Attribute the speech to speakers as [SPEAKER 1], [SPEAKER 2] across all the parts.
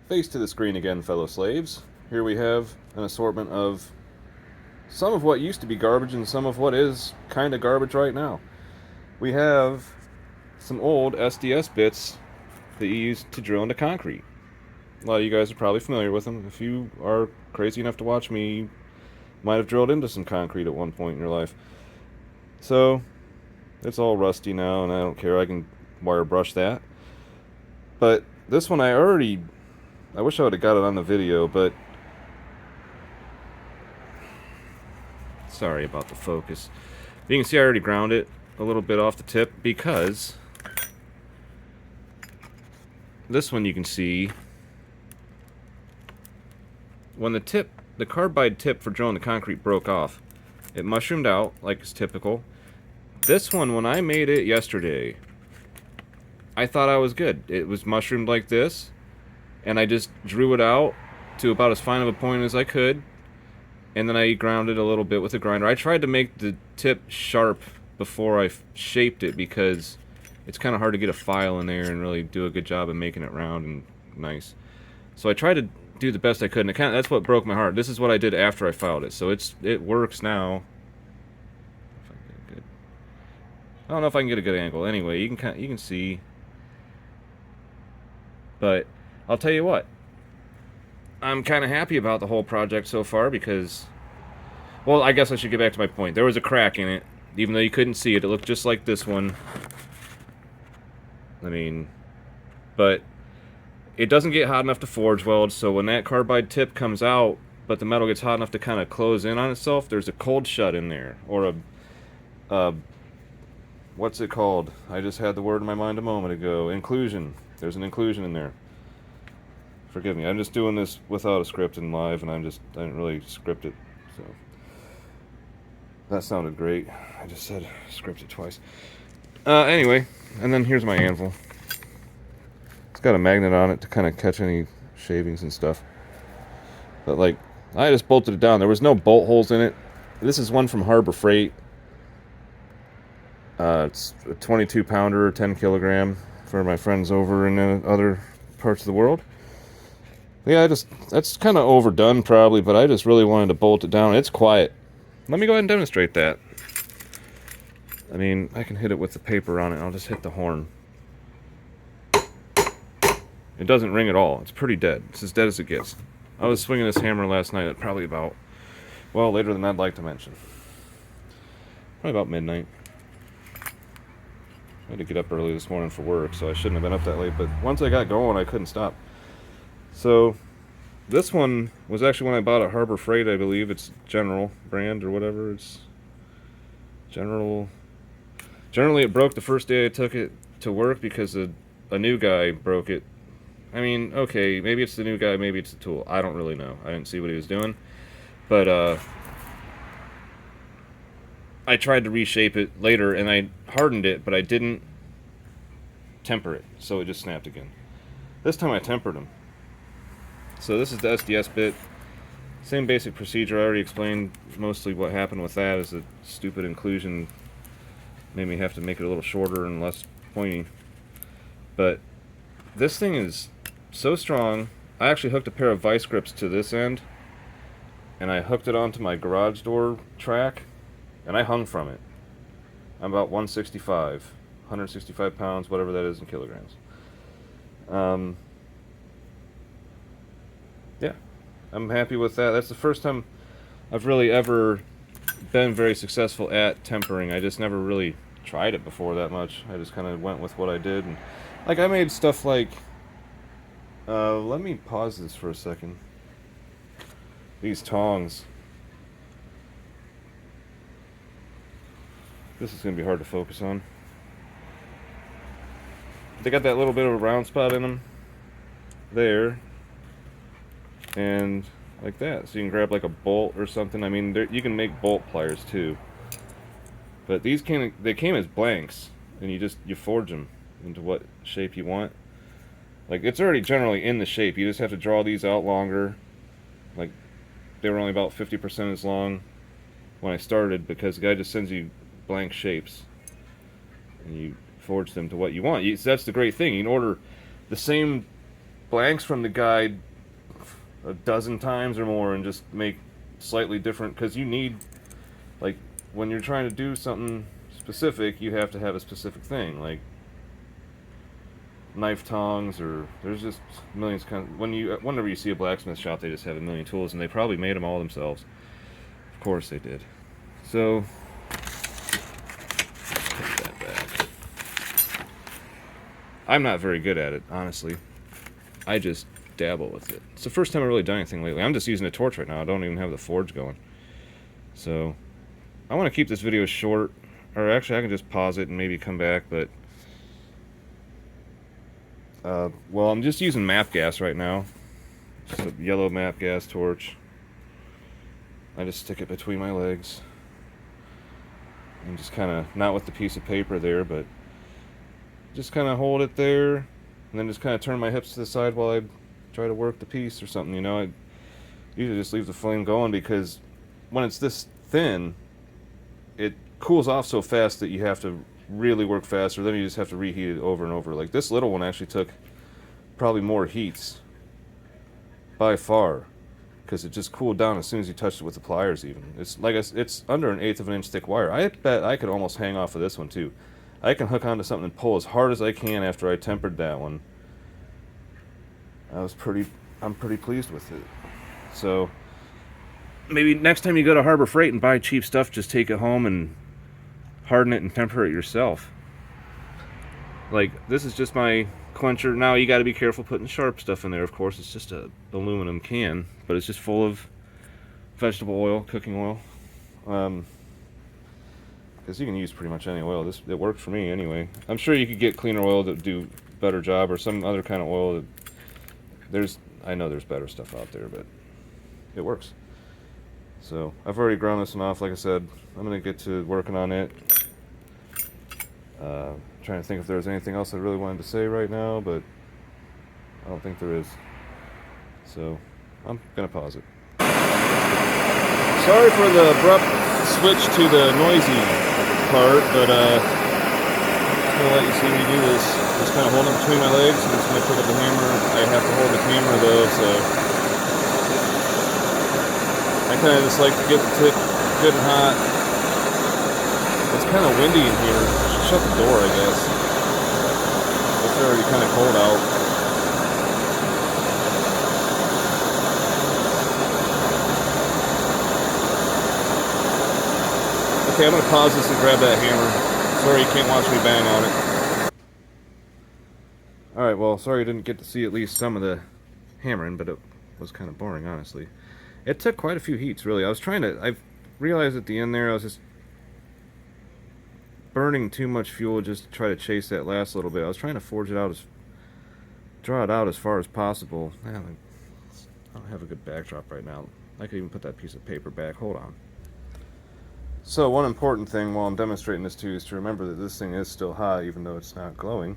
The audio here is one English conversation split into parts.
[SPEAKER 1] Face to the screen again, fellow slaves. Here we have an assortment of some of what used to be garbage and some of what is kind of garbage right now. We have some old SDS bits that you used to drill into concrete. A lot of you guys are probably familiar with them. If you are crazy enough to watch me, you might have drilled into some concrete at one point in your life. So, it's all rusty now, and I don't care. I can wire brush that. But this one I wish I would have got it on the video, but sorry about the focus. You can see I already ground it a little bit off the tip because this one you can see when the carbide tip for drilling the concrete broke off, it mushroomed out like is typical. This one, when I made it yesterday, I thought I was good. It was mushroomed like this, and I just drew it out to about as fine of a point as I could, and then I ground it a little bit with a grinder. I tried to make the tip sharp before I shaped it because it's kind of hard to get a file in there and really do a good job of making it round and nice. So I tried to do the best I could, and that's what broke my heart. This is what I did after I filed it, so it works now. If I get a good, I don't know if I can get a good angle. Anyway, you can see, but I'll tell you what, I'm kind of happy about the whole project so far because, well, I guess I should get back to my point. There was a crack in it, even though you couldn't see it. It looked just like this one. I mean, but it doesn't get hot enough to forge weld, so when that carbide tip comes out, but the metal gets hot enough to kind of close in on itself, there's a cold shut in there, or what's it called? I just had the word in my mind a moment ago. Inclusion. There's an inclusion in there. Forgive me, I'm just doing this without a script and live, and I didn't really script it, so. That sounded great. I just said script it twice. Anyway, and then here's my anvil. It's got a magnet on it to kind of catch any shavings and stuff. But like, I just bolted it down. There was no bolt holes in it. This is one from Harbor Freight. It's a 22 pounder, 10 kilogram for my friends over in other parts of the world. Yeah, that's kind of overdone probably, but I just really wanted to bolt it down. It's quiet. Let me go ahead and demonstrate that. I mean, I can hit it with the paper on it. I'll just hit the horn. It doesn't ring at all. It's pretty dead. It's as dead as it gets. I was swinging this hammer last night at probably about, well, later than I'd like to mention. Probably about midnight. I had to get up early this morning for work, so I shouldn't have been up that late. But once I got going, I couldn't stop. So, this one was actually when I bought at Harbor Freight, I believe. It's General brand or whatever. It's General. Generally, it broke the first day I took it to work because a new guy broke it. I mean, okay, maybe it's the new guy, maybe it's the tool. I don't really know. I didn't see what he was doing. But, I tried to reshape it later, and I hardened it, but I didn't temper it, so it just snapped again. This time I tempered them. So this is the SDS bit. Same basic procedure. I already explained mostly what happened with that. Is a stupid inclusion made me have to make it a little shorter and less pointy. But this thing is so strong. I actually hooked a pair of vice grips to this end, and I hooked it onto my garage door track, and I hung from it. I'm about 165 pounds, whatever that is in kilograms. Yeah, I'm happy with that. That's the first time I've really ever been very successful at tempering. I just never really tried it before that much. I just kind of went with what I did. And like, I made stuff like, let me pause this for a second. These tongs. This is going to be hard to focus on. They got that little bit of a round spot in them. There. And like that. So you can grab like a bolt or something. I mean, you can make bolt pliers too. But these came as blanks. And you forge them into what shape you want. Like, it's already generally in the shape. You just have to draw these out longer. Like, they were only about 50% as long when I started, because the guy just sends you blank shapes. And you forge them to what you want. That's the great thing. You can order the same blanks from the guide a dozen times or more and just make slightly different, because you need, like, when you're trying to do something specific, you have to have a specific thing, like knife tongs, or there's just millions whenever you see a blacksmith shop, they just have a million tools, and they probably made them all themselves. Of course they did. So put that back. I'm not very good at it, honestly. I just dabble with it. It's the first time I've really done anything lately. I'm just using a torch right now. I don't even have the forge going. So I want to keep this video short, or actually I can just pause it and maybe come back, but well, I'm just using map gas right now. Just a yellow map gas torch. I just stick it between my legs. And just kind of, not with the piece of paper there, but just kind of hold it there. And then just kind of turn my hips to the side while I try to work the piece or something, you know. I usually just leave the flame going, because when it's this thin, it cools off so fast that you have to really work faster. Then you just have to reheat it over and over. Like this little one actually took probably more heats by far, because it just cooled down as soon as you touched it with the pliers. Even it's like it's under 1/8 of an inch thick wire. I bet I could almost hang off of this one too. I can hook onto something and pull as hard as I can after I tempered that one. I'm pretty pleased with it. So maybe next time you go to Harbor Freight and buy cheap stuff, just take it home and harden it and temper it yourself. Like, this is just my quencher. Now you got to be careful putting sharp stuff in there, of course. It's just a aluminum can, but it's just full of vegetable oil, cooking oil. Because you can use pretty much any oil. It worked for me anyway. I'm sure you could get cleaner oil that do a better job, or some other kind of oil that I know there's better stuff out there, but it works. So I've already ground this one off. Like I said, I'm gonna get to working on it. Trying to think if there's anything else I really wanted to say right now, but I don't think there is. So I'm gonna pause it. Sorry for the abrupt switch to the noisy part, but I'm gonna let you see me do this. Just kind of hold it between my legs, and just gonna pick up the hammer. I have to hold the camera though, so I kind of just like to get the tip good and hot. It's kind of windy in here. Shut the door, I guess. It's already kind of cold out. Okay, I'm going to pause this and grab that hammer. Sorry you can't watch me bang on it. Alright, well, sorry you didn't get to see at least some of the hammering, but it was kind of boring, honestly. It took quite a few heats, really. I realized at the end there I was just burning too much fuel just to try to chase that last little bit. I was trying to draw it out as far as possible. Man, I don't have a good backdrop right now. I could even put that piece of paper back. Hold on. So one important thing while I'm demonstrating this to you is to remember that this thing is still hot, even though it's not glowing.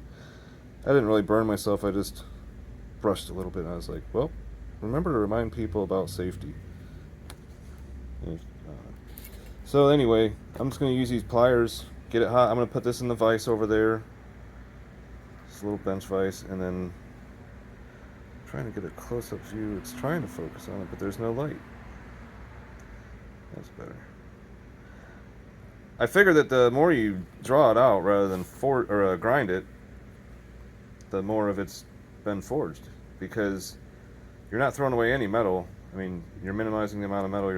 [SPEAKER 1] I didn't really burn myself. I just brushed a little bit, and I was like, well, remember to remind people about safety. So anyway, I'm just going to use these pliers, get it hot. I'm going to put this in the vise over there, this little bench vise, and then I'm trying to get a close-up view. It's trying to focus on it, but there's no light. That's better. I figure that the more you draw it out rather than grind it, the more of it's been forged, because you're not throwing away any metal. I mean, you're minimizing the amount of metal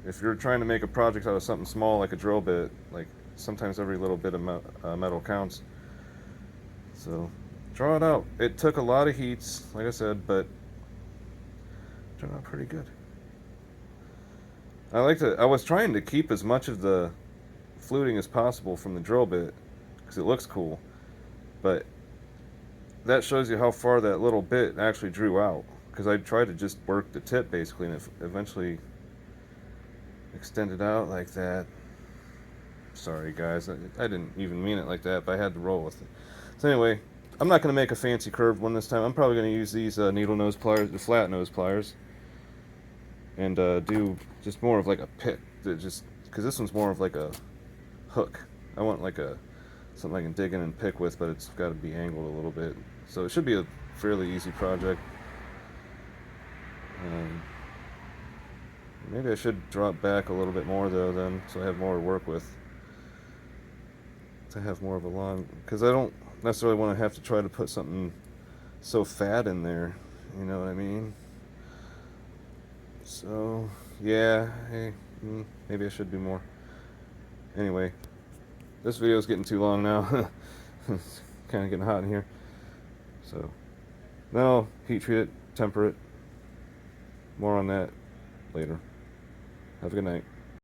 [SPEAKER 1] if you're trying to make a project out of something small like a drill bit, like sometimes every little bit of metal counts. So draw it out. It took a lot of heats, like I said, but it turned out pretty good. I was trying to keep as much of the fluting as possible from the drill bit because it looks cool, but that shows you how far that little bit actually drew out, because I tried to just work the tip basically, and it eventually extended out like that. Sorry guys, I didn't even mean it like that, but I had to roll with it. So anyway, I'm not going to make a fancy curved one this time. I'm probably going to use these needle nose pliers, the flat nose pliers, and do just more of like a pick, just because this one's more of like a hook. I want like something I can dig in and pick with, but it's got to be angled a little bit. So it should be fairly easy project. Maybe I should drop back a little bit more though, then, so I have more to work with. To have more of a lawn, because I don't necessarily want to have to try to put something so fat in there. You know what I mean? So yeah, hey, maybe I should do more. Anyway, this video is getting too long now. It's kind of getting hot in here. So then I'll heat treat it, temper it. More on that later. Have a good night.